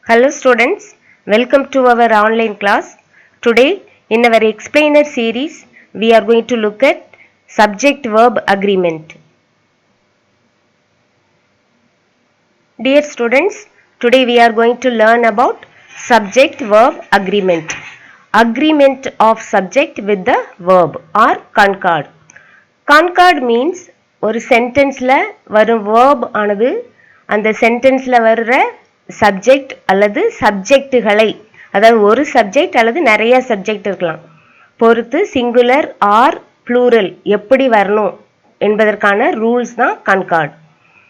Hello students, welcome to our online class. Today in our explainer series we are going to look at subject verb agreement. Dear students, today we are going to learn about subject verb agreement. Agreement of subject with the verb or concord. Concord means ஒரு சென்டென்ஸ்ல வரும் verb ஆனது அந்த சென்டென்ஸ்ல வர்ற subject அல்லது சப்ஜெக்டுகளை, அதாவது ஒரு subject அல்லது நிறைய சப்ஜெக்ட் இருக்கலாம் பொறுத்து சிங்குலர் ஆர் ப்ளூரல் எப்படி வரணும் என்பதற்கான ரூல்ஸ் தான் கன்கார்ட்.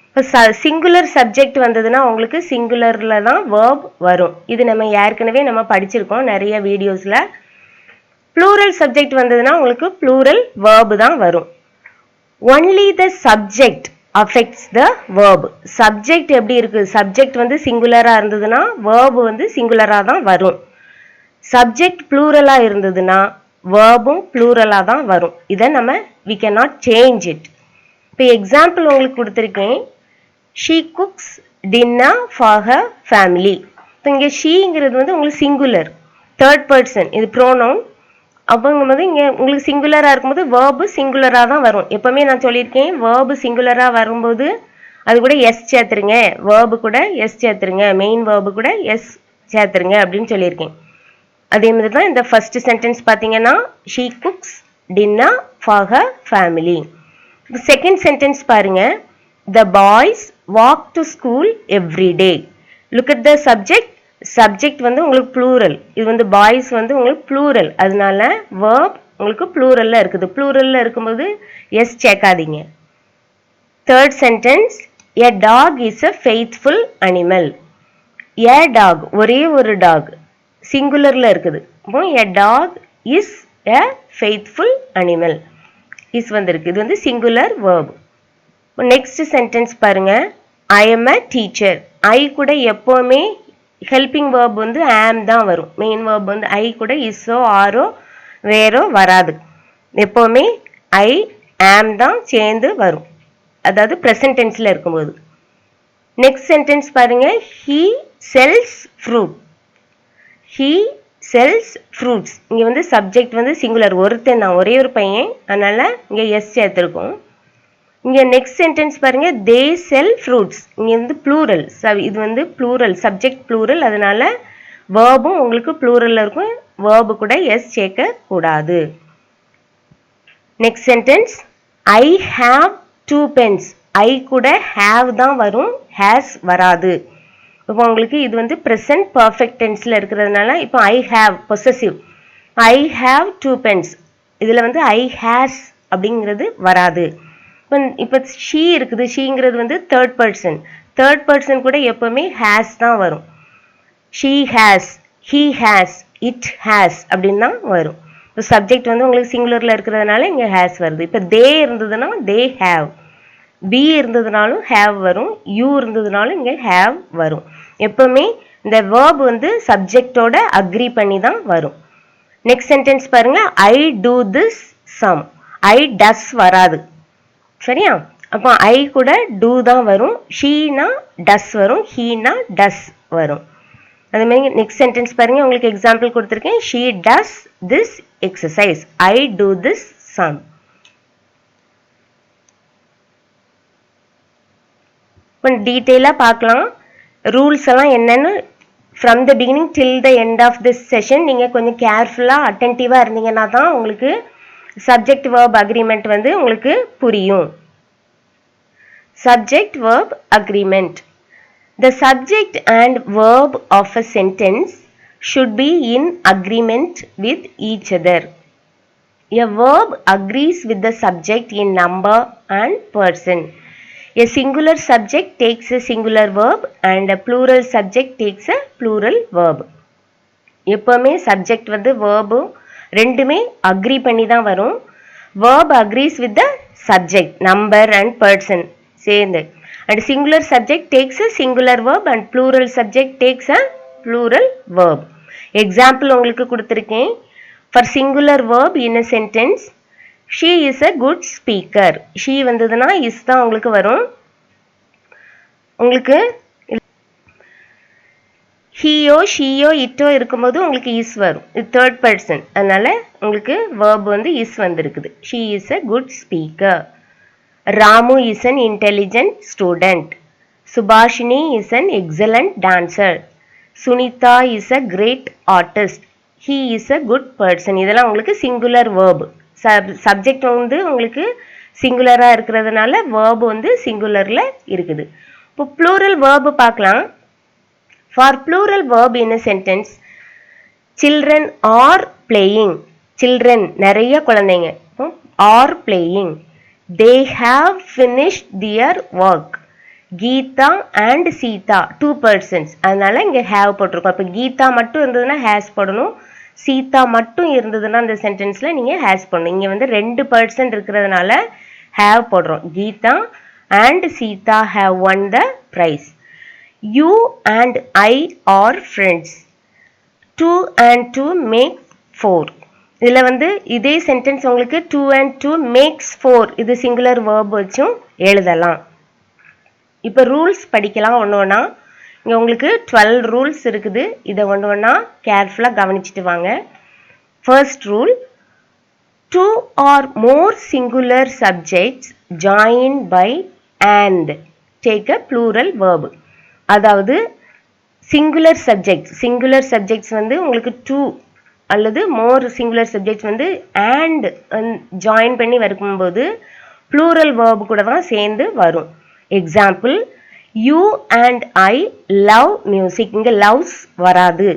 இப்போ சிங்குலர் சப்ஜெக்ட் வந்ததுன்னா உங்களுக்கு சிங்குலர்ல தான் வேர்ப் வரும். இது நம்ம ஏற்கனவே நம்ம படிச்சிருக்கோம் நிறைய வீடியோஸ்ல. ப்ளூரல் சப்ஜெக்ட் வந்ததுன்னா உங்களுக்கு ப்ளூரல் வேர்ப் தான் வரும். Only the subject affects the verb. Subject எப்படி இருக்கு, சப்ஜெக்ட் வந்து சிங்குலரா இருந்ததுன்னா வேர்ப் வந்து சிங்குலரா தான் வரும். சப்ஜெக்ட் ப்ளூரலா இருந்ததுன்னா வேர்பும் ப்ளூரலா தான் வரும். இதை நம்ம we cannot change it. இப்போ எக்ஸாம்பிள் உங்களுக்கு கொடுத்துருக்கேன். she cooks dinner for her family. இப்போ இங்கே ஷீங்கிறது வந்து உங்களுக்கு சிங்குலர் தேர்ட் பர்சன், இது ப்ரோனவுன். அப்போங்கும்போது இங்கே உங்களுக்கு சிங்குலராக இருக்கும்போது வேர்பு சிங்குலராக தான் வரும். எப்போவுமே நான் சொல்லியிருக்கேன் வேர்பு சிங்குலராக வரும்போது அது கூட எஸ் சேர்த்துருங்க, வேர்பு கூட எஸ் சேர்த்துருங்க, மெயின் வேர்பு கூட எஸ் சேர்த்துருங்க அப்படின்னு சொல்லியிருக்கேன். அதே மாதிரி தான் இந்த ஃபர்ஸ்ட் சென்டென்ஸ் பார்த்தீங்கன்னா she cooks dinner for her family. Second sentence பாருங்க. the boys walk to school every day. look at the subject. Subject வந்து உங்களுக்கு ப்ளூரல், இது வந்து பாய்ஸ் வந்து உங்களுக்கு ப்ளூரல், அதனால வேர்ப் உங்களுக்கு ப்ளூரல்ல இருக்குது. ப்ளூரல்ல இருக்கும்போது எஸ் சேர்க்காதீங்க. Third sentence a dog is a faithful animal. a dog ஒரே ஒரு டாக் சிங்குலர்ல இருக்குது. அப்போ a dog is a faithful animal. Is வந்திருக்கு, இது வந்து சிங்குலர் வேர்ப். நெக்ஸ்ட் சென்டென்ஸ் பாருங்க. I am a teacher. ஐ கூட எப்போவுமே ஹெல்பிங் வேர்ப் வந்து ஆம் தான் வரும். மெயின் வேர்ப் வந்து ஐ கூட இஸ்ஸோ ஆரோ வேறோ வராது. எப்போவுமே ஐ ஆம் தான் சேர்ந்து வரும், அதாவது ப்ரெசன்ட் டென்ஸில் இருக்கும்போது. நெக்ஸ்ட் சென்டென்ஸ் பாருங்க. he sells fruit. he sells fruits. இங்கே வந்து சப்ஜெக்ட் வந்து சிங்குலர், ஒருத்தன் தான், ஒரே ஒரு பையன், அதனால இங்கே எஸ் சேர்த்துருக்கோம். இங்கே நெக்ஸ்ட் சென்டென்ஸ் பாருங்க. தே செல் ஃப்ரூட்ஸ். இங்கே வந்து ப்ளூரல், இது வந்து ப்ளூரல், சப்ஜெக்ட் ப்ளூரல், அதனால வேர்பும் உங்களுக்கு ப்ளூரல்ல இருக்கும், வேர்பு கூட எஸ் சேர்க்க கூடாது. Next sentence. I have 2 pens. ஐ கூட ஹாவ் தான் வரும், ஹேஸ் வராது. இப்போ உங்களுக்கு இது வந்து ப்ரெசன்ட் பர்ஃபெக்ட் டென்ஸ்ல இருக்கிறதுனால இப்போ I have possessive. I have 2 pens. இதில் வந்து ஐ ஹேஸ் அப்படிங்கிறது வராது. இப்போ ஷீ இருக்குது, ஷீங்கிறது வந்து தேர்ட் பர்சன், தேர்ட் பர்சன் கூட எப்பவுமே ஹேஸ் தான் வரும். She has, he has, it has அப்படின்னு தான் வரும். இப்போ சப்ஜெக்ட் வந்து உங்களுக்கு சிங்குலர்ல இருக்கிறதுனால இங்கே ஹேஸ் வருது. இப்போ தே இருந்ததுன்னா தே ஹேவ், பி இருந்ததுனாலும் ஹேவ் வரும், யூ இருந்ததுனாலும் இங்கே ஹேவ் வரும். எப்பவுமே இந்த வேர்ப் வந்து சப்ஜெக்டோட அக்ரி பண்ணி தான் வரும். நெக்ஸ்ட் சென்டென்ஸ் பாருங்க. ஐ டூ திஸ் சம். ஐ டஸ் வராது, சரியா? அப்போ ஐ கூட டூ தான் வரும், ஷீனா டஸ் வரும், ஹீனா டஸ் வரும். அதே மாதிரி நெக்ஸ்ட் சென்டென்ஸ் பாருங்க. உங்களுக்கு எக்ஸாம்பிள் கொடுத்துருக்கேன். She does this exercise. I do this sum. இப்போ டீட்டெயிலாக பார்க்கலாம் ரூல்ஸ் எல்லாம் என்னன்னு. From the beginning till the end of this session நீங்கள் கொஞ்சம் கேர்ஃபுல்லாக அட்டென்டிவாக இருந்தீங்கன்னா தான் உங்களுக்கு சப்ஜெக்ட் வேர்ப் அக்ரிமெண்ட் வந்து உங்களுக்கு புரியும். Subject verb agreement. The subject and verb of a sentence should be in agreement with each other. A verb agrees with the subject in number and person. A singular subject takes a singular verb and a plural subject takes a plural verb. எப்பவுமே subject வந்து வேர்பும் ரெண்டுமே agri பண்ணி தான் வரும். verb agrees with the subject, number and person சேர்ந்து. and singular subject takes a singular verb and plural subject takes a plural verb. example உங்களுக்கு கொடுத்திருக்கேன். for singular verb in a sentence, she is a good speaker. she வந்ததுன்னா is தான் உங்களுக்கு வரும். உங்களுக்கு ஹீயோ ஷீயோ இட்டோ இருக்கும்போது உங்களுக்கு இஸ் வரும். இது தேர்ட் பர்சன், அதனால உங்களுக்கு verb வந்து இஸ் வந்திருக்குது. She is a good speaker. Ramu is an intelligent student. Subhashini is an excellent dancer. Sunita is a great artist. He is a good person. இதெல்லாம் உங்களுக்கு சிங்குலர் verb. சப்ஜெக்ட் வந்து உங்களுக்கு சிங்குலராக இருக்கிறதுனால verb வந்து சிங்குலரில் இருக்குது. இப்போ ப்ளூரல் verb பார்க்கலாம். For plural verb in a sentence, children are playing. Children நிறைய குழந்தைங்க are playing. They have finished their work. Geeta and Sita, two persons. அதனால இங்க have போட்டிருக்கோம். அப்போ கீதா மட்டும் இருந்ததுன்னா has போடணும். சீதா மட்டும் இருந்ததுன்னா அந்த சென்டென்ஸ்ல நீங்க has போடணும். இங்க வந்து ரெண்டு பர்சன் இருக்கிறதுனால have போடுறோம். Geetha and Sita have won the prize. You and I are friends. 2 and 2 make 4. இதில் வந்து இதே சென்டென்ஸ் உங்களுக்கு 2 and 2 makes 4 இது சிங்குலர் verb வச்சும் எழுதலாம். இப்போ ரூல்ஸ் படிக்கலாம் ஒன்று ஒன்றா. இங்கே உங்களுக்கு 12 ரூல்ஸ் இருக்குது. இதை ஒன்று ஒன்றா கேர்ஃபுல்லாக கவனிச்சுட்டு வாங்க. First rule, 2 or more singular subjects joined by and take a plural verb. அதாவது சிங்குலர் சப்ஜெக்ட்ஸ் வந்து உங்களுக்கு 2 அல்லது மோர் சிங்குலர் சப்ஜெக்ட்ஸ் வந்து and ஜாயின் பண்ணி வரும்போது ப்ளூரல் verb கூட தான் சேர்ந்து வரும். Example, you and I love music. இங்கே லவ்ஸ் வராது.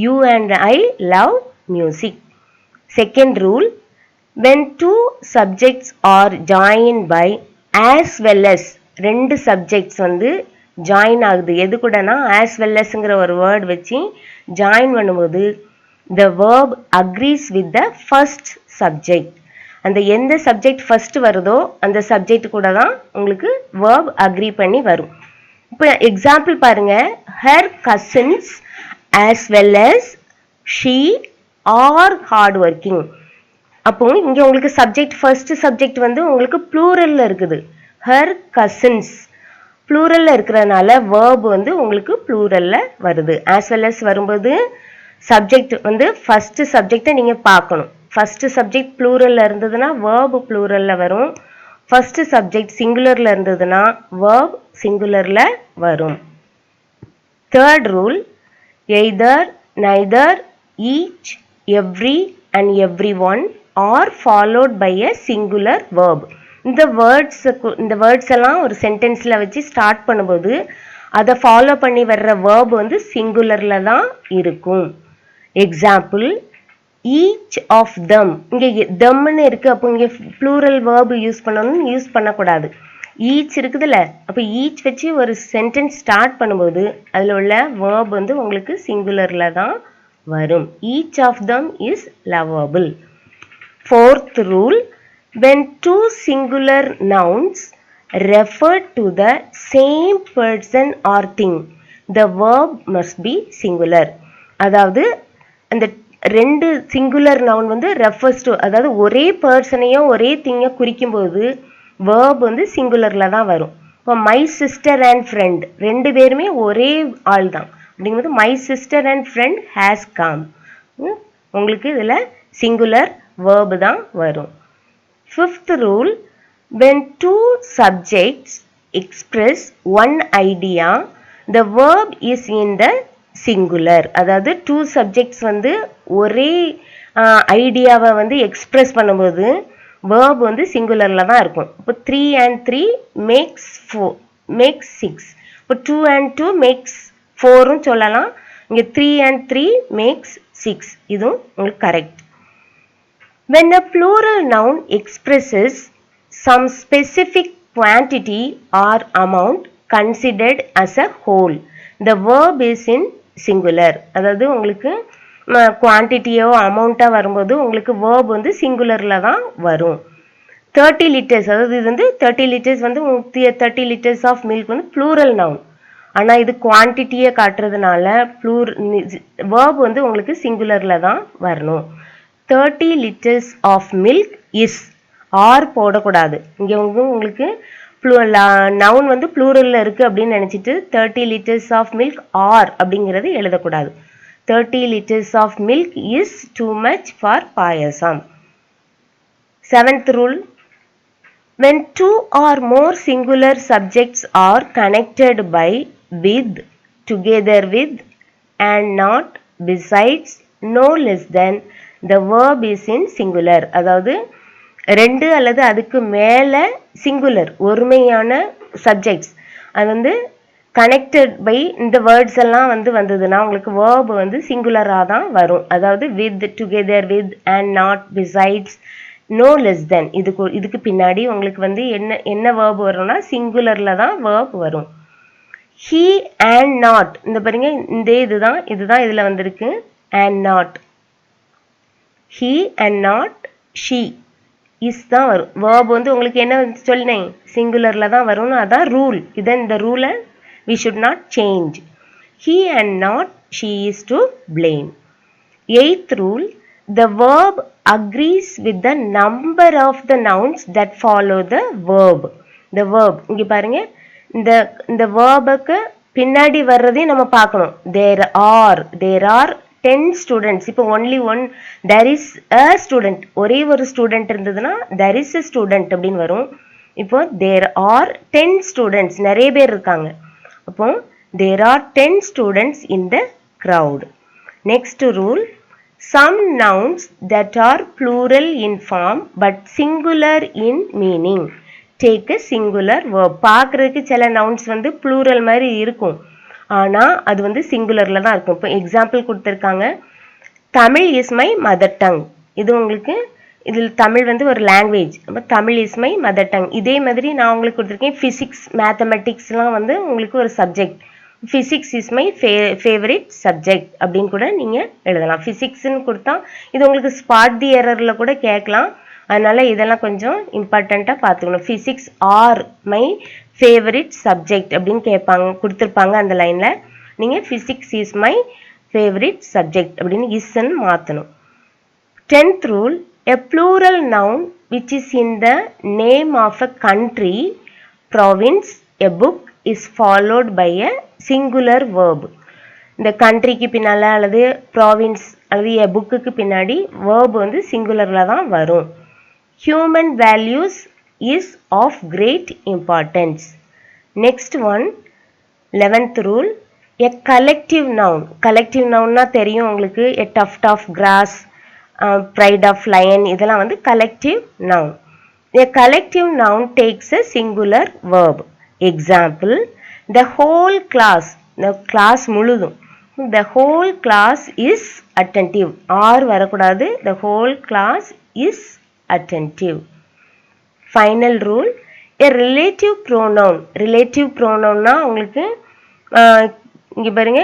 You and I love music. Second rule, when 2 subjects are joined by as well as, ரெண்டு சப்ஜெக்ட்ஸ் வந்து ஜாயின் ஆகுது எது கூடனா as well asங்கிற ஒரு வேர்ட் வச்சு ஜாயின் பண்ணும்போது the verb agrees with the first subject. அந்த எந்த சப்ஜெக்ட் ஃபர்ஸ்ட் வருதோ அந்த சப்ஜெக்ட் கூட தான் உங்களுக்கு verb agree பண்ணி வரும். இப்போ எக்ஸாம்பிள் பாருங்க, her cousins as well as she are hard working. அப்போ இங்க உங்களுக்கு சப்ஜெக்ட் ஃபர்ஸ்ட் சப்ஜெக்ட் வந்து உங்களுக்கு ப்ளூரல்ல இருக்குது. her cousins ப்ளூரல்ல இருக்கிறதுனால verb வந்து உங்களுக்கு ப்ளூரல்ல வருது. as well as வரும்போது சப்ஜெக்ட் வந்து ஃபர்ஸ்ட் சப்ஜெக்டை நீங்க பார்க்கணும். ஃபர்ஸ்ட் சப்ஜெக்ட் ப்ளூரல்ல இருந்ததுன்னா verb ப்ளூரல்ல வரும். ஃபர்ஸ்ட் சப்ஜெக்ட் சிங்குலர்ல இருந்ததுன்னா verb சிங்குலர்ல வரும். Third rule, either, neither, each, every and every one are followed by a singular verb. இந்த வேர்ட்ஸ் எல்லாம் ஒரு சென்டென்ஸ்ல வச்சு ஸ்டார்ட் பண்ணும்போது அதை ஃபாலோ பண்ணி வர்ற verb வந்து சிங்குலர்ல தான் இருக்கும். Example, each of them. இங்கே தம்னு இருக்கு. அப்போ இங்கே ப்ளூரல் verb யூஸ் பண்ணணும், யூஸ் பண்ணக்கூடாது. ஈச் இருக்குதுல்ல, அப்போ ஈச் வச்சு ஒரு சென்டென்ஸ் ஸ்டார்ட் பண்ணும்போது அதில் உள்ள verb வந்து உங்களுக்கு சிங்குலர்ல தான் வரும். Each of them is lovable. Fourth rule, when 2 singular nouns refer to the same person or thing, the verb must be singular. அதாவது அந்த ரெண்டு சிங்குலர் நவுன் வந்து ரெஃபர்ஸ் டு, அதாவது ஒரே பர்சனையோ ஒரே திங்கை குறிக்கும்போது verb வந்து சிங்குலர்ல தான் வரும். இப்போ மை சிஸ்டர் அண்ட் ஃப்ரெண்ட் ரெண்டு பேருமே ஒரே ஆள் தான். அப்படிங்கும்போது my sister and friend has come, உங்களுக்கு இதில் சிங்குலர் verb தான் வரும். Fifth rule, when 2 subjects express one idea, the verb is in the singular. அதாவது 2 subjects வந்து ஒரே ஐடியாவை வந்து எக்ஸ்பிரஸ் பண்ணும்போது verb வந்து சிங்குலர்ல தான் இருக்கும். இப்போ 3 and 3 makes 6. இப்போ 2 and 2 makes 4 சொல்லலாம். இங்கே 3 and 3 makes 6. இதுவும் உங்களுக்கு correct. When a plural noun expresses some specific quantity or amount considered as a whole, the verb is in singular. அதாவது உங்களுக்கு குவான்டிட்டியோ அமௌண்ட்டா வரும்போது உங்களுக்கு verb வந்து சிங்குலர்ல தான் வரும். 30 liters, அதாவது இது வந்து 30 liters வந்து 30 liters of milk வந்து plural noun. ஆனால் இது குவான்டிட்டியை காட்டுறதுனால verb வந்து உங்களுக்கு சிங்குலர்ல தான் வரணும். 30 liters of milk is, are போடக்கூடாது. இங்கே உங்களுக்கு நவுன் வந்து ப்ளூரல்ல இருக்கு அப்படின்னு நினைச்சிட்டு 30 liters of milk ஆர் அப்படிங்கிறது எழுதக்கூடாது. 30 liters of milk is too much for payasam. 7th rule, when two or more singular subjects are connected by, with, together with, and not, besides, no less than, the verb is in singular. அதாவது ரெண்டு அல்லது அதுக்கு மேல singular ஒருமையான subjects அது வந்து connected by இந்த words எல்லாம் வந்ததுன்னா உங்களுக்கு வேர்ப் வந்து சிங்குலராக தான் வரும். அதாவது with, together with, and not, besides, no less than, இதுக்கு பின்னாடி உங்களுக்கு வந்து என்ன வேர்ப் வரும்னா சிங்குலர்ல தான் வேர்ப் வரும். ஹீ அண்ட் நாட், இந்த பாருங்க இந்த இதுதான் இதுல வந்திருக்கு. And not, he and not, she is தான் வரும். வேர்ப் வந்து உங்களுக்கு என்ன சொல்லினேன் சிங்குலர்ல தான் வரும்னு, அதான் ரூல். இதான் இந்த ரூலை we should not change. He and not she is to blame. 8th rule, the verb agrees with the number of the nouns that follow the verb. The verb இங்க பாருங்க இந்த verb-க்கு பின்னாடி வர்றதையும் நம்ம பார்க்கணும். there are 10 students. இப்போ only one, there is a student, ஒரே ஒரு student இருந்ததுன்னா there is a student அப்படின்னு வரும். இப்போ there are 10 students, நிறைய பேர் இருக்காங்க. அப்போ there are 10 students in the crowd. Next rule, some nouns that are plural in form but singular in meaning take a singular verb. பார்க்கறதுக்கு சில nouns வந்து plural மாதிரி இருக்கும், ஆனால் அது வந்து சிங்குலரில் தான் இருக்கும். இப்போ எக்ஸாம்பிள் கொடுத்துருக்காங்க, Tamil is my mother tongue. இது உங்களுக்கு இதில் தமிழ் வந்து ஒரு லாங்குவேஜ். அப்போ Tamil is my mother tongue. இதே மாதிரி நான் உங்களுக்கு கொடுத்துருக்கேன் ஃபிசிக்ஸ், மேத்தமெட்டிக்ஸ்லாம் வந்து உங்களுக்கு ஒரு subject. Physics is my favourite subject அப்படின்னு கூட நீங்கள் எழுதலாம். ஃபிசிக்ஸ்ன்னு கொடுத்தா இது உங்களுக்கு ஸ்பாட் தி எரரில் கூட கேட்கலாம். அதனால் இதெல்லாம் கொஞ்சம் இம்பார்ட்டண்ட்டாக பார்த்துக்கணும். Physics R my favourite subject அப்படின்னு கொடுத்துருப்பாங்க அந்த லைனில். நீங்கள் physics is my favourite subject அப்படின்னு இஸ்ன்னு மாற்றணும். 10th rule, a plural noun which is in the name of a country, province, a book is followed by a singular verb. இந்த கண்ட்ரிக்கு பின்னால் அல்லது ப்ராவின்ஸ் அல்லது a புக்குக்கு பின்னாடி verb வந்து சிங்குலரில் தான் வரும். Human values is of great importance. Next one, 11th rule, a collective noun. collective nounனா தெரியும் உங்களுக்கு, a tuft of grass, pride of lion, இதெல்லாம் வந்து collective noun. A collective noun takes a singular verb. Example, the whole class, the class முழுதும், the whole class is attentive. Are வரக்கூடாது, the whole class is attentive. Final rule, a relative pronoun. relative pronounனா உங்களுக்கு இங்கே பாருங்க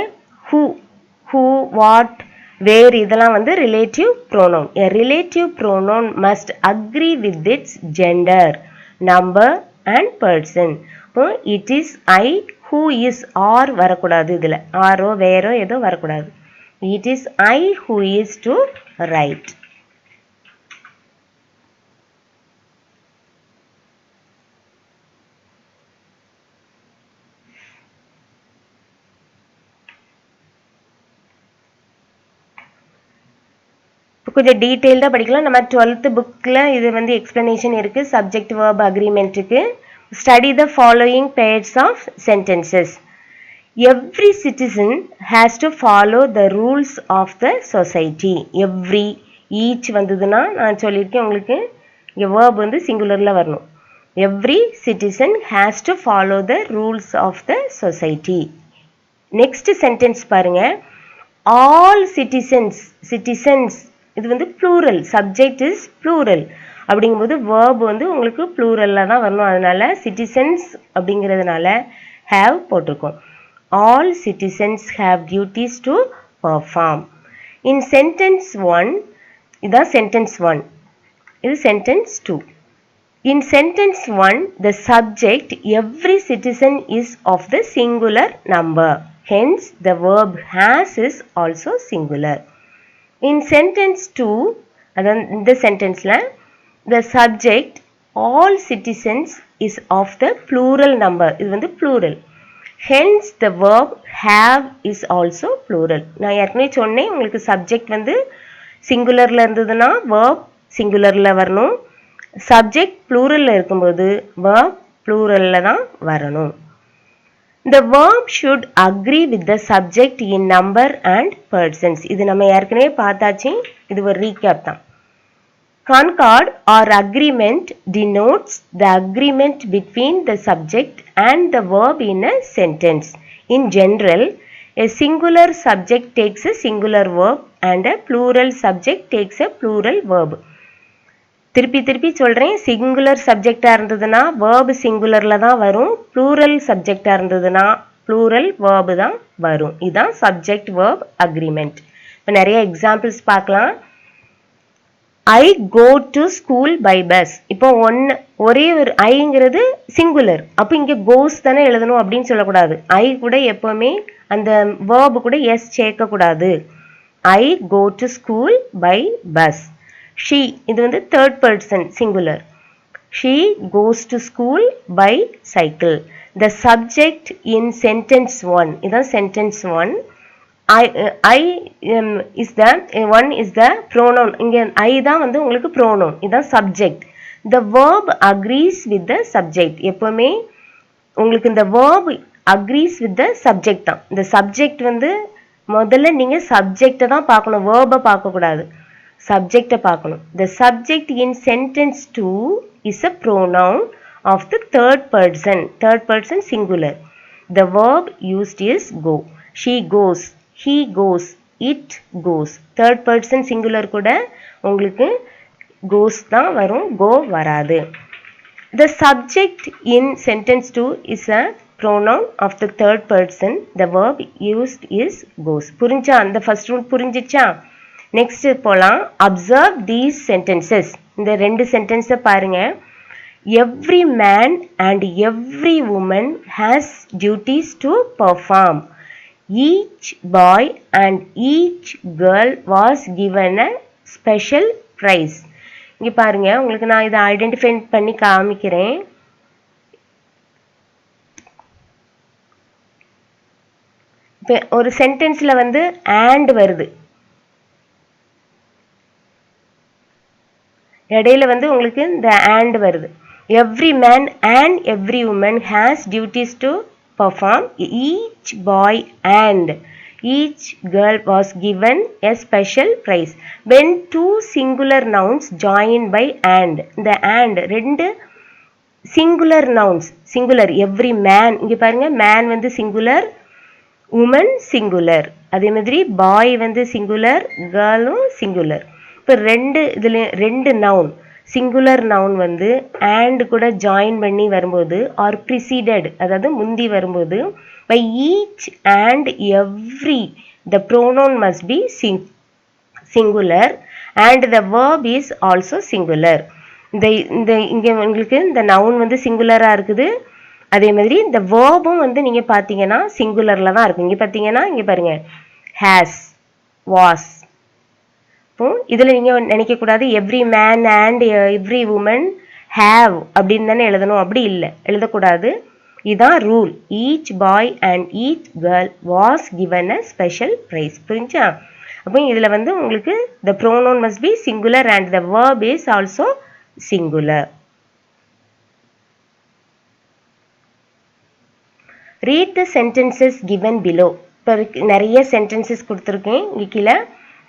who, what, where, இதெல்லாம் வந்து relative pronoun. A relative pronoun must agree with its gender, number and person. It is I who is, or வரக்கூடாது, இதில் ஆரோ வேறோ ஏதோ வரக்கூடாது. It is I who is to write. கொஞ்சம் டீட்டெயில்டாக படிக்கலாம். நம்ம 12th புக்கில் இது வந்து எக்ஸ்ப்ளனேஷன் இருக்குது சப்ஜெக்ட் வேர்ப் அக்ரிமெண்ட்டுக்கு. Study the following pairs of sentences. Every citizen has to follow the rules of the society. Every, each வந்ததுன்னா நான் சொல்லியிருக்கேன் உங்களுக்கு இங்கே வேர்ப் வந்து சிங்குலரில் வரணும். Every citizen has to follow the rules of the society. Next sentence பாருங்க, all citizens. Citizens இது வந்து ப்ளூரல், சப்ஜெக்ட் இஸ் ப்ளூரல். அப்படிங்கும்போது வேர்ப் வந்து உங்களுக்கு ப்ளூரலில் தான் வரணும். அதனால சிட்டிசன்ஸ் அப்படிங்கிறதுனால ஹேவ் போட்டிருக்கோம். All citizens have duties to perform. In sentence 1, இதுதான் சென்டென்ஸ் 1, இது sentence 2. In sentence 1, the subject every citizen is of the singular number. Hence, the verb has is also singular. In sentence 2, in the sentence, the subject all citizens is of the plural number. இது வந்து plural. Hence the verb have is also plural. நான் ஏற்கனவே சொன்னேன் உங்களுக்கு subject வந்து singularல இருந்ததுன்னா verb singularல வரணும். Subject pluralல இருக்கும்போது verb pluralல தான் வரணும். The verb should agree with the subject in number and persons. இது நம்ம ஏற்கனவே பார்த்தாச்சு. இது ஒரு recap தான். Concord or agreement denotes the agreement between the subject and the verb in a sentence. In general, a singular subject takes a singular verb and a plural subject takes a plural verb. திருப்பி சொல்றேன், singular சப்ஜெக்டா இருந்ததுன்னா verb சிங்குலர்ல தான் வரும். plural சப்ஜெக்டா இருந்ததுன்னா plural verb தான் வரும். இதான் subject verb agreement. இப்போ நிறைய எக்ஸாம்பிள்ஸ் பார்க்கலாம். I go to school by bus. இப்போ ஒரே ஒரு ஐங்கிறது சிங்குலர், அப்போ இங்கே கோஸ் தானே எழுதணும் அப்படின்னு சொல்லக்கூடாது. ஐ கூட எப்பவுமே அந்த verb கூட எஸ் சேர்க்கக்கூடாது. I go to school by bus. She, இது வந்து third person singular. She goes to school by cycle. The subject in sentence 1, இதான் sentence 1. I is the one is the pronoun. இங்க I தான் வந்து உங்களுக்கு pronoun. இதான் subject. The verb agrees with the subject. எப்பவுமே உங்களுக்கு இந்த verb agrees with the subject தான். இந்த subject வந்து முதல்ல நீங்க subject தான் பார்க்கணும், verb பார்க்க கூடாது. Subject பார்க்கணும். The subject in sentence 2 is a pronoun of the third person singular. The verb used is go. She goes, he goes, it goes. Third person singular கூட உங்களுக்கு goes தான் வரும், go வராது. The subject in sentence 2 is a pronoun of the third person. The verb used is goes. புரிஞ்சா? அந்த first rule புரிஞ்சிச்சா? Next போலாம். Observe these sentences. இந்த ரெண்டு சென்டென்ஸை பாருங்க. Every man and every woman has duties to perform. Each boy and each girl was given a special prize. இங்கே பாருங்க, உங்களுக்கு நான் இதை ஐடென்டிஃபை பண்ணி காமிக்கிறேன். இப்போ ஒரு சென்டென்ஸில் வந்து and வருது, இடையில வந்து உங்களுக்கு இந்த and வருது. Every man and every woman has duties to perform. Each boy and each girl was given a special prize. When two singular nouns join by and, இந்த and ரெண்டு singular nouns, singular. Every man, இங்கே பாருங்க, man வந்து singular, woman singular. அதே மாதிரி பாய் வந்து singular, கேர்ளும் singular. இப்போ ரெண்டு நவுன், சிங்குலர் நவுன் வந்து and கூட ஜாயின் பண்ணி வரும்போது ஆர் ப்ரிசீடட், அதாவது முந்தி வரும்போது by each and every the pronoun must be singular and the verb is also singular. இந்த இங்கே உங்களுக்கு இந்த நவுன் வந்து சிங்குலராக இருக்குது. அதே மாதிரி இந்த வேர்பும் வந்து நீங்கள் பார்த்தீங்கன்னா சிங்குலரில் தான் இருக்குது. இங்கே பார்த்தீங்கன்னா இங்கே பாருங்கள், ஹேஸ், வாஸ். இப்போ இதில் நீங்கள் நினைக்கக்கூடாது every man and every woman have அப்படின்னு தானே எழுதணும். அப்படி இல்லை, எழுதக்கூடாது. இதுதான் rule. Each boy and each girl was given a special prize. புரிஞ்சா? அப்போ இதில் வந்து உங்களுக்கு the pronoun must be singular and the verb is also singular. Read the sentences given below. இப்போ நிறைய சென்டென்சஸ் கொடுத்துருக்கேன் இங்கே கீழே.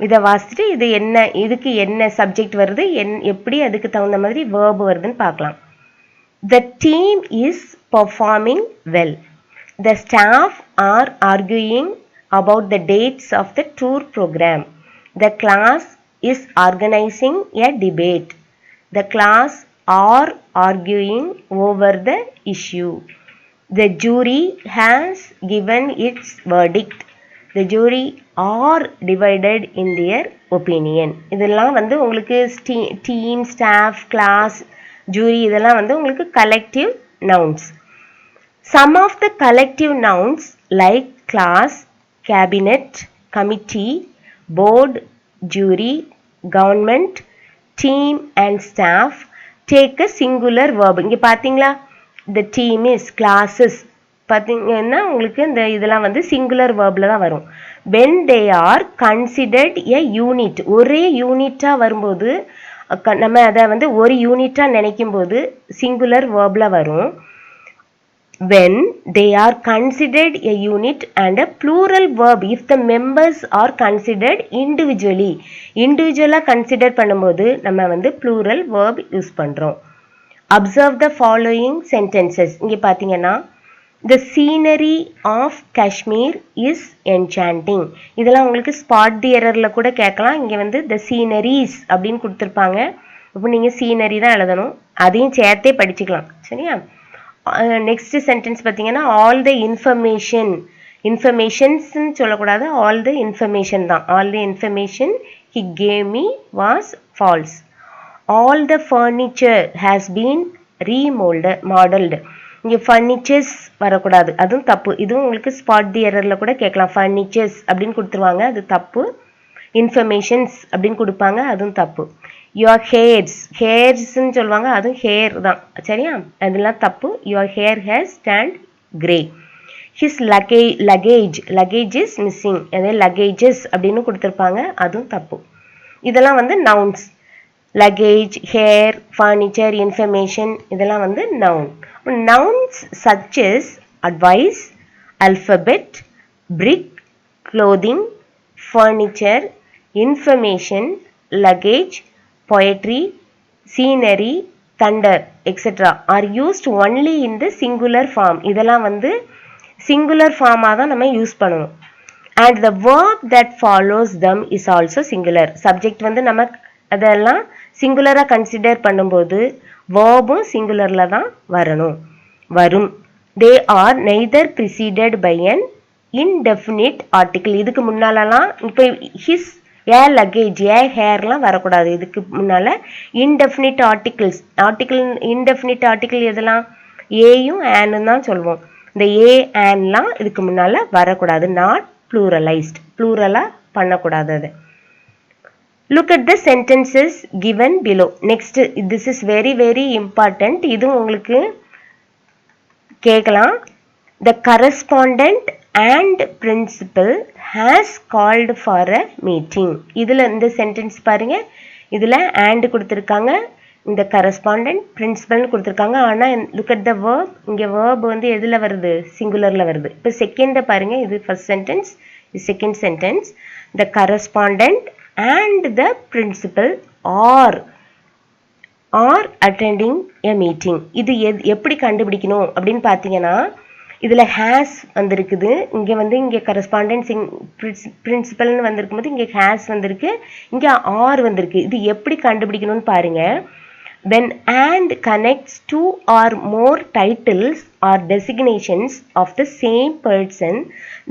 இதை வாசிச்சுட்டு இதுக்கு என்ன சப்ஜெக்ட் வருது, எப்படி அதுக்கு தகுந்த மாதிரி verb வருதுன்னு பார்க்கலாம். The team is performing well. The staff are arguing about the dates of the tour program. The class is organizing a debate. The class are arguing over the issue. The jury has given its verdict. The jury are divided in their opinion. இதெல்லாம் வந்து உங்களுக்கு team, staff, class, jury இதெல்லாம் வந்து உங்களுக்கு collective nouns. Some of the collective nouns like class, cabinet, committee, board, jury, government, team and staff take a singular verb. இங்கே பார்த்தீங்களா, the team is, classes பார்த்தீங்கன்னா உங்களுக்கு இந்த இதெல்லாம் வந்து சிங்குலர் வேர்பில் தான் வரும். when they are considered a unit, ஒரே யூனிட்டாக வரும்போது நம்ம அதை வந்து ஒரு யூனிட்டாக நினைக்கும் போது சிங்குலர் வேர்பில் வரும். when they are considered a unit and a plural verb if the members are considered individually, இண்டிவிஜுவலாக கன்சிடர் பண்ணும்போது நம்ம வந்து plural verb யூஸ் பண்ணுறோம். observe the following sentences. இங்கே பார்த்தீங்கன்னா the scenery of Kashmir is enchanting. இதெல்லாம் உங்களுக்கு ஸ்பாட் தி எரரில் கூட கேட்கலாம். இங்கே வந்து the sceneries அப்படின்னு கொடுத்துருப்பாங்க. இப்போ நீங்கள் சீனரி தான் எழுதணும், அதையும் சேர்த்தே படிச்சுக்கலாம். சரியா? நெக்ஸ்ட் சென்டென்ஸ் பார்த்தீங்கன்னா ஆல் த இன்ஃபர்மேஷன்ஸ்ன்னு சொல்லக்கூடாது, ஆல் த இன்ஃபர்மேஷன் தான். All the information he gave me was false. All the furniture has been modelled. இங்கே ஃபர்னிச்சர்ஸ் வரக்கூடாது, அதுவும் தப்பு. இதுவும் உங்களுக்கு ஸ்பாட் தி எரரில் கூட கேட்கலாம். ஃபர்னிச்சர்ஸ் அப்படின்னு கொடுத்துருவாங்க, அது தப்பு. இன்ஃபர்மேஷன்ஸ் அப்படின்னு கொடுப்பாங்க, அதுவும் தப்பு. யுவர் ஹேர்ஸ்ன்னு சொல்லுவாங்க, அதுவும் ஹேர் தான். சரியா? அதெல்லாம் தப்பு. Your hair has stand grey. His luggage is missing, அதே லக்கேஜஸ் அப்படின்னு கொடுத்துருப்பாங்க, அதுவும் தப்பு. இதெல்லாம் வந்து nouns. Luggage, hair, furniture, information இதெல்லாம் வந்து noun. Nouns such as advice, alphabet, brick, clothing, furniture, information, luggage, poetry, scenery, thunder, etc. are used only in the singular form. இதெல்லாம் வந்து singular form தான் நம்ம யூஸ் பண்ணுவோம். and the verb that follows them is also singular. subject வந்து நம்ம அதெல்லாம் சிங்குலரா consider பண்ணும்போது verbும் சிங்குலர்ல தான் வரும். they are neither preceded by an indefinite article. இதுக்கு முன்னாலலாம் இப்போ his, ஏ லக்கேஜ், ஏ ஹேர்லாம் வரக்கூடாது. இதுக்கு முன்னால் இன்டெஃபினிட் ஆர்டிக்கிள் எதெல்லாம் ஏயும் ஆன்னு தான் சொல்லுவோம். இந்த ஏ ஆன்லாம் இதுக்கு முன்னால் வரக்கூடாது. நாட் ப்ளூரலைஸ்ட், ப்ளூரலாக பண்ணக்கூடாது. அது look at the sentences given below. Next, this is very very important. இதுவும் உங்களுக்கு கேட்கலாம். த correspondent and principal has called for a meeting. இதில் இந்த சென்டென்ஸ் பாருங்க, இதில் and கொடுத்துருக்காங்க, இந்த கரஸ்பாண்டன்ட் பிரின்சிபல்னு கொடுத்துருக்காங்க. ஆனால் லுக் அட் த வேர்ப், இங்கே வேர்ப் வந்து எதில் வருது? சிங்குலரில் வருது. இப்போ செகண்டை பாருங்க, இது ஃபர்ஸ்ட் சென்டென்ஸ், இது second sentence. The correspondent and the principal are attending a meeting. இது எப்படி கண்டுபிடிக்கணும் அப்படின்னு பார்த்தீங்கன்னா, இதில் ஹேஸ் வந்திருக்குது, இங்கே கரஸ்பாண்டன்ட் பிரின்சிபல்னு வந்திருக்கும் போது இங்கே ஹேஸ் வந்திருக்கு, இங்கே ஆர் வந்திருக்கு. இது எப்படி கண்டுபிடிக்கணும்னு பாருங்க. when and connects two or more titles or designations of the same person,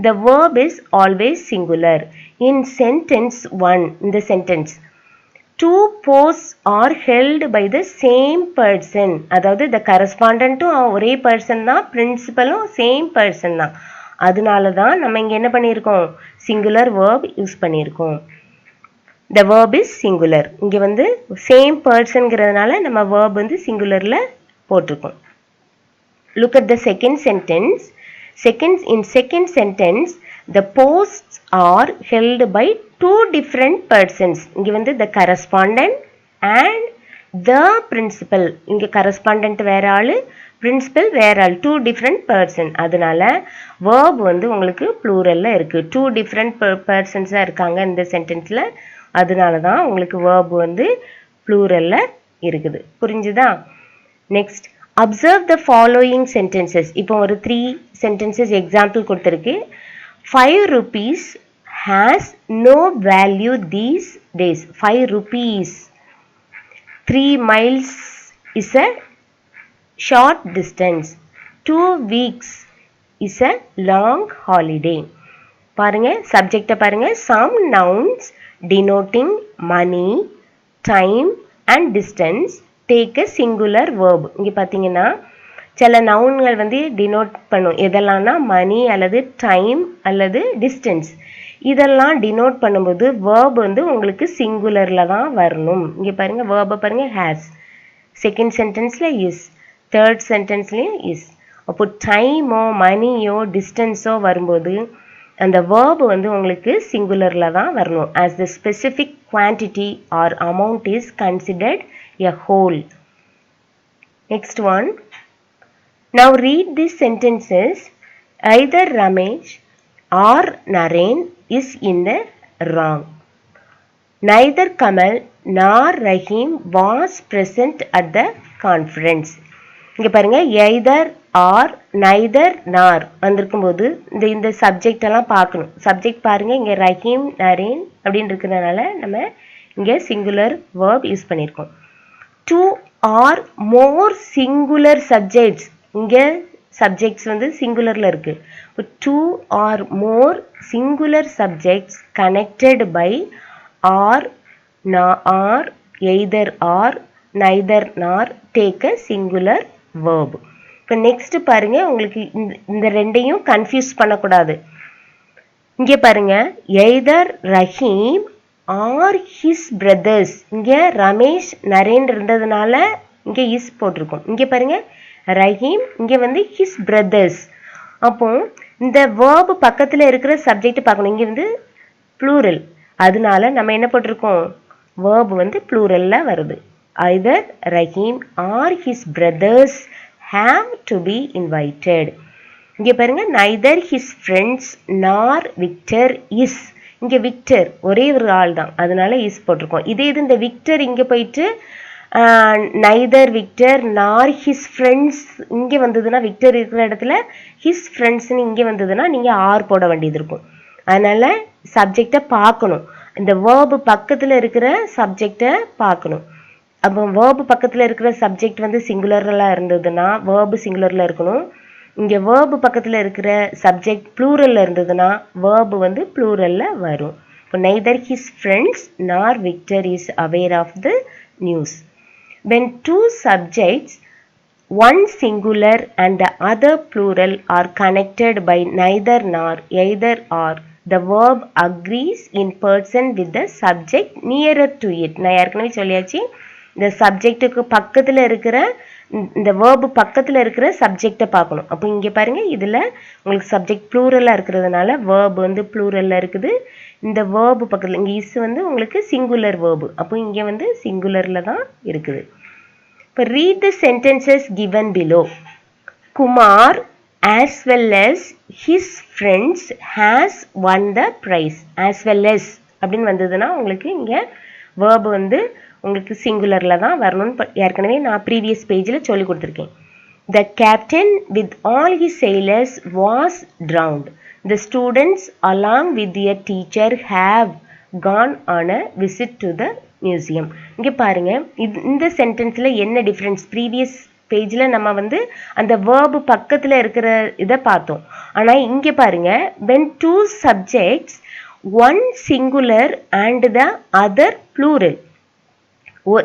the verb is always singular. in sentence 1, in the sentence, two posts are held by the same person. அதாவது the correspondent-ம் ஒரே person தான், பிரின்சிபலும் same person தான். அதனால தான் நம்ம இங்கே என்ன பண்ணியிருக்கோம்? சிங்குலர் verb யூஸ் பண்ணியிருக்கோம். the verb is singular. இங்கே வந்து சேம் பர்சன்கிறதுனால நம்ம verb வந்து சிங்குலரில் போட்டிருக்கோம். look at the second sentence. in second sentence, the posts are held by two different persons. இங்கே வந்து the correspondent and the principal. இங்கே correspondent வேற ஆளு, principal வேற ஆள், two different person. அதனால verb வந்து உங்களுக்கு pluralல இருக்கு. two different persons இருக்காங்க இந்த சென்டென்ஸ்ல. அதனால தான் உங்களுக்கு verb வந்து pluralல இருக்குது. புரிஞ்சுதா? next, observe the following sentences. இப்போ ஒரு 3 sentences example கொடுத்திருக்கு. 5 rupees has no value these days. 5 rupees. 3 miles is a short distance. 2 weeks is a long holiday. பாருங்க, subject பாருங்க. Some nouns denoting money, time and distance take a singular verb. இங்கே பார்த்தீங்கன்னா சில நவுன்கள் வந்து denote பண்ணும். எதெல்லாம்னா மணி அல்லது time அல்லது distance. இதெல்லாம் டினோட் பண்ணும்போது வேர்ப் வந்து உங்களுக்கு சிங்குலரில் தான் வரணும். இங்கே பாருங்கள், வேர்பை பாருங்கள், ஹேஸ். செகண்ட் சென்டென்ஸில் இஸ், தேர்ட் சென்டென்ஸ்லேயும் இஸ். அப்போ டைமோ மணியோ டிஸ்டன்ஸோ வரும்போது அந்த verb வந்து உங்களுக்கு சிங்குலரில் தான் வரணும். as the specific quantity or amount is considered a whole. Next one. Now read these sentences. Either Ramesh or Naren is in the wrong. Neither Kamal nor Rahim was present at the conference. இங்கே பாருங்க either or neither nor வந்திருக்கும் போது இந்த subject எல்லாம் பார்க்கணும். Subject பாருங்க இங்கே ரஹீம் நரேன் அப்படின்னு இருக்கிறதுனால நம்ம இங்கே சிங்குலர் verb யூஸ் பண்ணியிருக்கோம். 2 or more singular subjects. இங்கே சப்ஜெக்ட்ஸ் வந்து சிங்குலரில் இருக்கு. 2 or more singular subjects connected by or either or neither nor take a singular verb. இப்போ நெக்ஸ்ட் பாருங்க உங்களுக்கு இந்த ரெண்டையும் கன்ஃபியூஸ் பண்ணக்கூடாது. இங்கே பாருங்க either Rahim or his brothers. இங்கே ரமேஷ் நரேன் இருந்ததுனால இங்கே இஸ் போட்டிருக்கோம். இங்கே பாருங்க ரஹீம், இங்கே வந்து ஹிஸ் பிரதர்ஸ். அப்போ இந்த verb பக்கத்தில் இருக்கிற சப்ஜெக்ட் பார்க்கணும். இங்கே வந்து ப்ளூரல், அதனால நம்ம என்ன போட்டிருக்கோம், verb வந்து ப்ளூரலில் வருது. either Rahim or his brothers have to be invited. இங்கே பாருங்க neither his friends nor Victor is. இங்கே விக்டர் ஒரே ஒரு ஆள் தான், அதனால இஸ் போட்டிருக்கோம். இதே இது இந்த விக்டர் இங்கே போயிட்டு neither Victor nor his friends இங்கே வந்ததுன்னா, விக்டர் இருக்கிற இடத்துல his friendsன்னு இங்கே வந்ததுன்னா நீங்கள் ஆர் போட வேண்டியது இருக்கும். அதனால சப்ஜெக்டை பார்க்கணும். இந்த verb பக்கத்தில் இருக்கிற சப்ஜெக்டை பார்க்கணும். அப்போ verb பக்கத்தில் இருக்கிற சப்ஜெக்ட் வந்து சிங்குலரில் இருந்ததுன்னா verb சிங்குலரில் இருக்கணும். இங்கே verb பக்கத்தில் இருக்கிற சப்ஜெக்ட் ப்ளூரலில் இருந்ததுன்னா verb வந்து ப்ளூரலில் வரும். இப்போ neither his friends nor Victor is aware of the news. When two subjects, one singular and the other plural, are connected by neither nor, either or, the verb agrees in person with the subject nearer to it. நான் ஏற்கனவே சொல்லியாச்சு, இந்த சப்ஜெக்டுக்கு பக்கத்தில் இருக்கிற இந்த verb பக்கத்தில் இருக்கிற சப்ஜெக்டை பார்க்கணும். அப்போ இங்கே பாருங்க இதில் உங்களுக்கு சப்ஜெக்ட் ப்ளூரலாக இருக்கிறதுனால verb வந்து ப்ளூரலில் இருக்குது. இந்த verb பக்கத்தில் இங்கே இஸ் வந்து உங்களுக்கு சிங்குலர் verb, அப்போ இங்கே வந்து சிங்குலரில் தான் இருக்குது. இப்போ read the sentences given below. Kumar as well as his friends has won the prize. as well as அப்படின்னு வந்ததுன்னா உங்களுக்கு இங்கே verb வந்து உங்களுக்கு சிங்குலரில் தான் வரணும்னு ஏற்கனவே நான் ப்ரீவியஸ் பேஜில் சொல்லி கொடுத்துருக்கேன். The captain with all his sailors was drowned. The students along with their teacher have gone on a visit to the museum. இங்கே பாருங்க இந்த சென்டென்ஸில் என்ன டிஃப்ரென்ஸ். ப்ரீவியஸ் பேஜில் நம்ம வந்து அந்த verb பக்கத்தில் இருக்கிற இதை பார்த்தோம். ஆனால் இங்கே பாருங்க when two subjects, one singular and the other plural.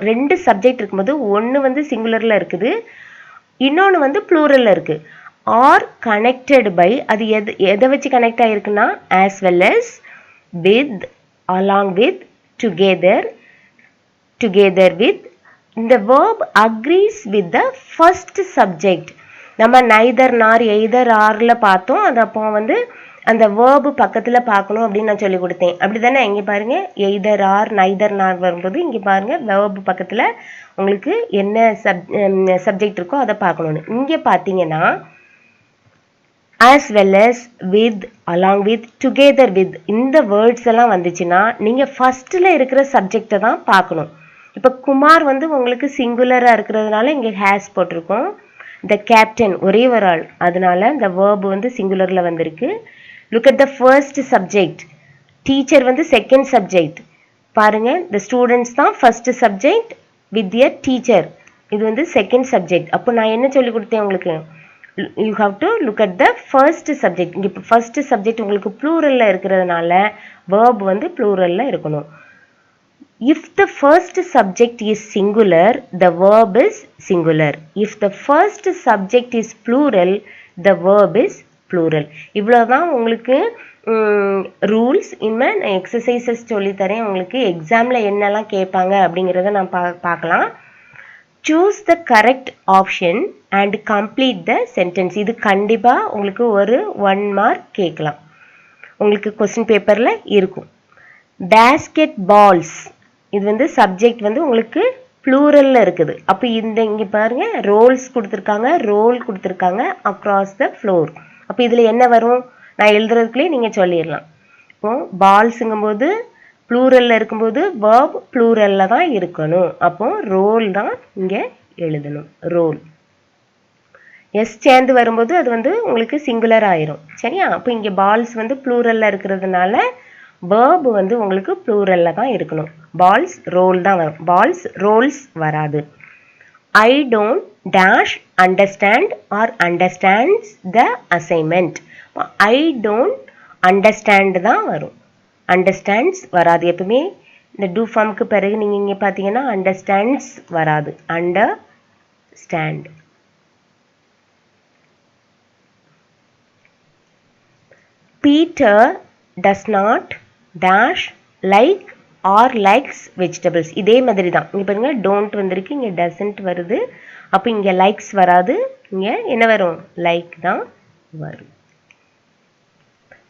ரெண்டு சப்ஜெக்ட் இருக்கும்போது ஒன்று வந்து சிங்குலரில் இருக்குது, இன்னொன்று வந்து ப்ளூரலில் இருக்குது. ஆர் கனெக்டட் பை, அது எதை வச்சு connect ஆகிருக்குன்னா as well as, with, along with, together with. இந்த verb agrees with the first subject. நம்ம neither nor either orல பார்த்தோம். அது அப்போ வந்து அந்த verb பக்கத்தில் பார்க்கணும் அப்படின்னு நான் சொல்லி கொடுத்தேன். அப்படி தானே இங்கே பாருங்க either or neither nor வரும்போது இங்கே பாருங்க verb பக்கத்தில் உங்களுக்கு என்ன சப்ஜெக்ட் இருக்கோ அதை பார்க்கணும்னு. இங்கே பார்த்தீங்கன்னா as well as, with, along with, together with இந்த வேர்ட்ஸ் எல்லாம் வந்துச்சுன்னா நீங்கள் ஃபர்ஸ்டில் இருக்கிற சப்ஜெக்டை தான் பார்க்கணும். இப்போ குமார் வந்து உங்களுக்கு சிங்குலராக இருக்கிறதுனால இங்கே ஹேஸ் போட்டிருக்கோம். the captain ஒரே ஒரு ஆள், அதனால இந்த verb வந்து சிங்குலரில் வந்திருக்கு. look at the first subject. teacher வந்து second subject. பாருங்க the students தான் first subject with their teacher, இது வந்து second subject. அப்போ நான் என்ன சொல்லி கொடுத்தேன் உங்களுக்கு, you have to look at the first subject. இங்கே இப்போ first subject உங்களுக்கு ப்ளூரலில் இருக்கிறதுனால verb வந்து ப்ளூரலில் இருக்கணும். if the first subject is singular, the verb is singular. if the first subject is plural, the verb is plural. இவ்வளோதான் உங்களுக்கு rules. இனிமேல் நான் எக்ஸசைசஸ் சொல்லித்தரேன். உங்களுக்கு எக்ஸாமில் என்னெல்லாம் கேட்பாங்க அப்படிங்கிறத நான் பார்க்கலாம். choose the correct option and complete the sentence. இது கண்டிப்பா உங்களுக்கு ஒரு 1 மார்க் கேட்கலாம். உங்களுக்கு क्वेश्चन பேப்பர்ல இருக்கும். basket balls இது வந்து சப்ஜெக்ட் வந்து உங்களுக்கு ப்ளூரல்ல இருக்குது. அப்ப இந்த இங்க பாருங்க ரோல்ஸ் கொடுத்திருக்காங்க, ரோல் கொடுத்திருக்காங்க across the floor. அப்ப இதுல என்ன வரும்? நான் எழுதுறதுக்குள்ளே நீங்க சொல்லிரலாம். இப்போ பால்ஸ்ங்கும்போது ப்ளூரல்ல இருக்கும்போது verb ப்ளூரல்ல தான் இருக்கணும். அப்போ ரோல் தான் இங்க எழுதணும். ரோல். எஸ் சேர்ந்து வரும்போது அது வந்து உங்களுக்கு சிங்குலர் ஆயிரும். சரியா? அப்போ இங்க பால்ஸ் வந்து ப்ளூரல்ல இருக்கிறதுனால verb வந்து உங்களுக்கு ப்ளூரல்ல தான் இருக்கணும். பால்ஸ் ரோல் தான் வரும். பால்ஸ் ரோல்ஸ் வராது. I don't dash understand or understands the assignment. I don't understand தான் வரும். understands வராது. எப்பவுமே இந்த do formக்கு பிறகு நீங்க இங்க பாத்தீங்கன்னா understands வராது. understand. Peter does not dash like or likes vegetables. இதே மாதிரி தான். இங்க பாருங்க don't வந்திருக்கு, இங்க doesn't வருது. அப்ப இங்க likes வராது. இங்க என்ன வரும்? like தான் வரும்.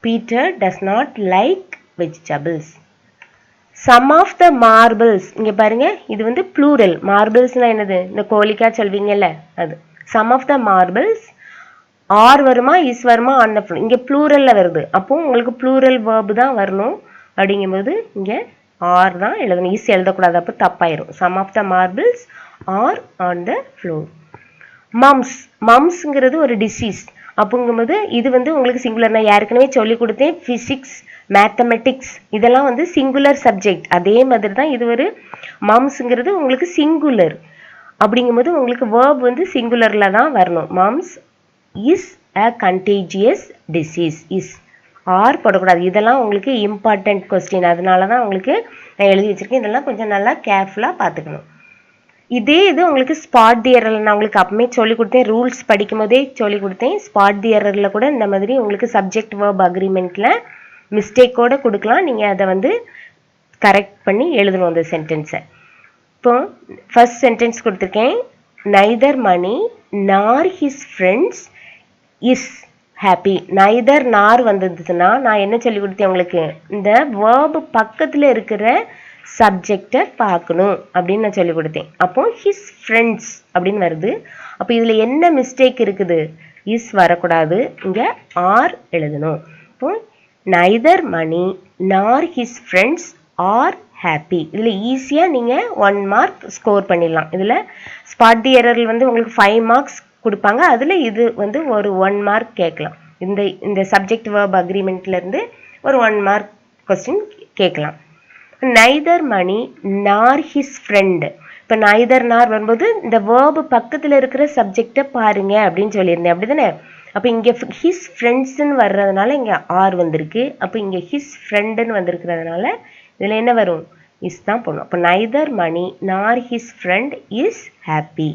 Peter does not like vegetables. Some of the marbles. இங்க பாருங்க இது வந்து plural. Marblesனா என்னது? இந்த கோலிக்கா சொல்வீங்கல்ல அது. Some of the marbles are வருமா is வருமா on the floor. இங்க pluralல வருது. அப்போ உங்களுக்கு plural verb தான் வரணும். அப்படிங்கும்போது இங்க are தான் எழுதணும். is எழுதக்கூடாது. அப்போ தப்பாயிரும். Some of the marbles are on the floor. Mumps. Mumpsங்கிறது ஒரு disease. அப்போங்கும்போது இது வந்து உங்களுக்கு சிங்குலர். நான் ஏற்கனவே சொல்லி கொடுத்தேன் பிசிக்ஸ், மேத்தமெட்டிக்ஸ் இதெல்லாம் வந்து சிங்குலர் சப்ஜெக்ட். அதே மாதிரி தான் இது ஒரு மம்ஸ்ங்கிறது உங்களுக்கு சிங்குலர். அப்படிங்கும்போது உங்களுக்கு verb வந்து சிங்குலர்ல தான் வரணும். Mumps is a contagious disease. is are போடக்கூடாது. இதெல்லாம் உங்களுக்கு இம்பார்ட்டன்ட் கொஸ்டின். அதனால தான் உங்களுக்கு நான் எழுதி வச்சிருக்கேன். இதெல்லாம் கொஞ்சம் நல்லா கேர்ஃபுல்லாக பார்த்துக்கணும். இதே இது உங்களுக்கு ஸ்பாட் தி எரரில் நான் உங்களுக்கு அப்பமே சொல்லி கொடுத்தேன். ரூல்ஸ் படிக்கும் போதே சொல்லி கொடுத்தேன். ஸ்பாட் தி எரரில் கூட இந்த மாதிரி உங்களுக்கு சப்ஜெக்ட் verb அக்ரிமெண்ட்டில் மிஸ்டேக்கோடு கொடுக்கலாம். நீங்கள் அதை வந்து கரெக்ட் பண்ணி எழுதணும் அந்த சென்டென்ஸை. இப்போ ஃபர்ஸ்ட் சென்டென்ஸ் கொடுத்துருக்கேன். நைதர் மணி நார் his friends is happy. Neither நார் வந்ததுன்னா நான் என்ன சொல்லி கொடுத்தேன் உங்களுக்கு? இந்த verb பக்கத்தில் இருக்கிற சப்ஜெக்டை பார்க்கணும் அப்படின்னு நான் சொல்லி கொடுத்தேன். அப்போ ஹிஸ் ஃப்ரெண்ட்ஸ் அப்படின்னு வருது. அப்போ இதில் என்ன மிஸ்டேக் இருக்குது? இஸ் வரக்கூடாது. இங்கே ஆர் எழுதணும். இப்போ நைதர் மணி நார் ஹிஸ் ஃப்ரெண்ட்ஸ் ஆர் ஹாப்பி. இதில் ஈஸியாக நீங்கள் 1 மார்க் ஸ்கோர் பண்ணிடலாம். இதில் ஸ்பாட் தி எரரில் வந்து உங்களுக்கு 5 மார்க்ஸ் கொடுப்பாங்க. அதில் இது வந்து ஒரு 1 மார்க் கேட்கலாம். இந்த சப்ஜெக்ட் verb அக்ரிமெண்ட்லேருந்து ஒரு 1 மார்க் கொஸ்டின் கேட்கலாம். நைதர் மணி நார் ஹிஸ் ஃப்ரெண்ட். இப்போ நைதர் நார் வரும்போது இந்த verb பக்கத்தில் இருக்கிற சப்ஜெக்டை பாருங்க அப்படின்னு சொல்லியிருந்தேன். அப்படி தானே? அப்போ இங்கே ஹிஸ் ஃப்ரெண்ட்ஸ்ன்னு வர்றதுனால இங்கே ஆர் வந்திருக்கு. அப்போ இங்கே ஹிஸ் ஃப்ரெண்டுன்னு வந்திருக்கிறதுனால இதில் என்ன வரும்? இஸ் தான் போடணும். அப்போ நைதர் மணி நார் his friend is happy.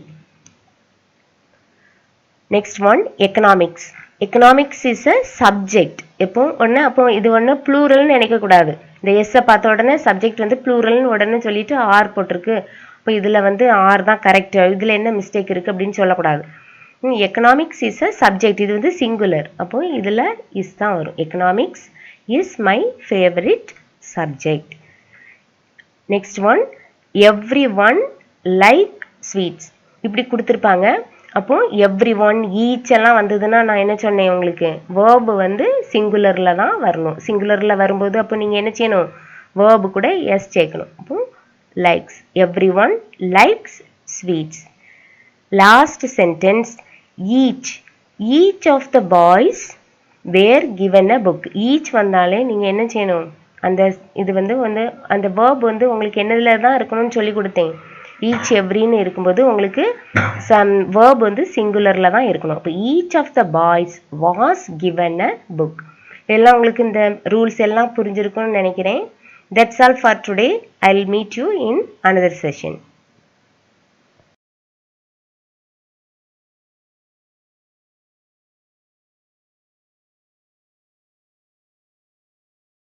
Next one economics. Economics is a subject. எப்போ ஒன்று அப்போ இது ஒன்று ப்ளூரல்னு நினைக்கக்கூடாது. இந்த எஸ்ஸை பார்த்த உடனே சப்ஜெக்ட் வந்து ப்ளூரல்னு உடனே சொல்லிட்டு ஆர் போட்டிருக்கு. இப்போ இதில் வந்து ஆர் தான் கரெக்ட், இதில் என்ன மிஸ்டேக் இருக்குது அப்படின்னு சொல்லக்கூடாது. Economics is a subject. இது வந்து சிங்குலர். அப்போ இதில் இஸ் தான் வரும். Economics is my favourite subject. Next one every one like sweets. இப்படி கொடுத்துருப்பாங்க. அப்போ எவ்ரி ஒன் ஈச் எல்லாம் வந்ததுன்னா நான் என்ன சொன்னேன் உங்களுக்கு? verb வந்து சிங்குலரில் தான் வரணும். சிங்குலரில் வரும்போது அப்போ நீங்கள் என்ன செய்யணும்? verb கூட எஸ் சேர்க்கணும். அப்போ likes. Every one likes sweets. Last sentence each of the boys were given a book. Each வந்தாலே நீங்கள் என்ன செய்யணும்? அந்த இது வந்து அந்த verb வந்து உங்களுக்கு என்னதில் தான் இருக்கணும்னு சொல்லி கொடுத்தேன். ஈச் எவ்ரின்னு இருக்கும்போது உங்களுக்கு verb வந்து சிங்குலரில் தான் இருக்கணும். அப்போ each of the boys was given a book. இதெல்லாம் உங்களுக்கு இந்த ரூல்ஸ் எல்லாம் புரிஞ்சிருக்கும்னு நினைக்கிறேன். That's all for today. I will meet you in another session.